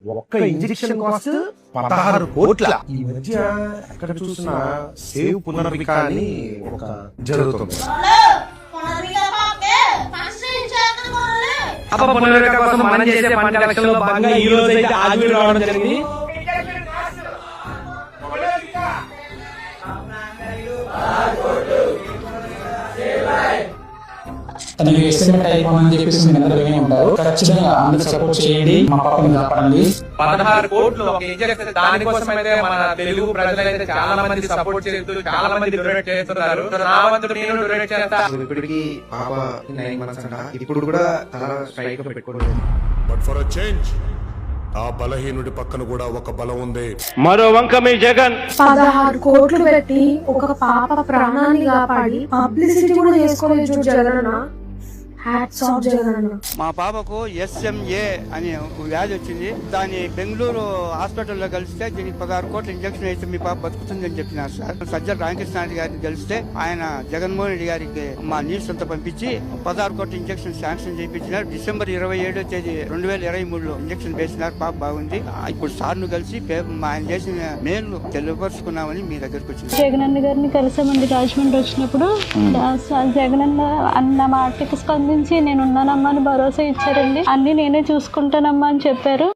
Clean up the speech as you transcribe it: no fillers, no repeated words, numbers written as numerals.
ఒక్క injection cost 16 కోట్ల. ఈ మధ్య ఎక్కడ చూసినా సేవ్ పునర్విక అని ఒక జరుగుతుంది. పునర్విక కోసం మనం చేసే పంట కలెక్షన్ లో భాగంగా ఈ రోజు అయితే ఆజీవి రావడం జరిగింది. తనకి ఎస్టిమేట్ అయిపోయిందని చెప్పేసి మీరు అందరూ వినే ఉంటారు. ఖచ్చితంగా అందరూ సపోర్ట్ చేయండి, మా పాపని కాపాడండి. 16 కోట్లు ఒక ఇంజెక్షన్, దానికోసం అయితే మన తెలుగు ప్రజలైతే చాలా మంది సపోర్ట్ చేస్తూ చాలా మంది డొనేట్ చేస్తున్నారు. నా వంతు నేను డొనేట్ చేస్తా. ఇప్పటికి పాప 9 months అంట. ఇప్పుడు కూడా చాలా స్ట్రైక్ పెట్టుకోలేదు. బట్ ఫర్ అ చేంజ్ ఆ బలహీనుడి పక్కన కూడా ఒక బలం ఉంది. మరో వంక మీ జగన్ 16 కోట్లు పెట్టి ఒక పాప ప్రాణాన్ని కాపాడి పబ్లిసిటీ కూడా చేసుకోలేదు జగనన్న. Hats off Jagananna. మా పాపకు SMA అనే వ్యాధి వచ్చింది. దాన్ని బెంగళూరు హాస్పిటల్లో కలిస్తే దీనికి 16 కోట్ల ఇంజక్షన్ అయితే మీ పాప బతుకుతుందని చెప్పినారు సార్. సజ్జల రామకృష్ణారెడ్డి గారిని కలిస్తే ఆయన జగన్మోహన్ రెడ్డి గారికి మా న్యూస్ అంతా పంపించి 16 కోట్ల ఇంజక్షన్ శాంక్షన్ చేయించినారు. డిసెంబర్ 27వ తేదీ 2023లో ఇంజక్షన్ వేసినారు. పాప బాగుంది. ఇప్పుడు సార్ను కలిసి ఆయన చేసిన మేలు తెలియపరుచుకున్నామని మీ దగ్గరకు వచ్చింది. జగనన్న గారిని కలిసామండి రాజమండ్రి వచ్చినప్పుడు. జగనన్న అన్న మాటకి స్పందించి నేను ఉన్నానమ్మా అని భరోసా ఇచ్చారండి. అన్ని నేనే చూసుకుంటానమ్మా అని చెప్పారు.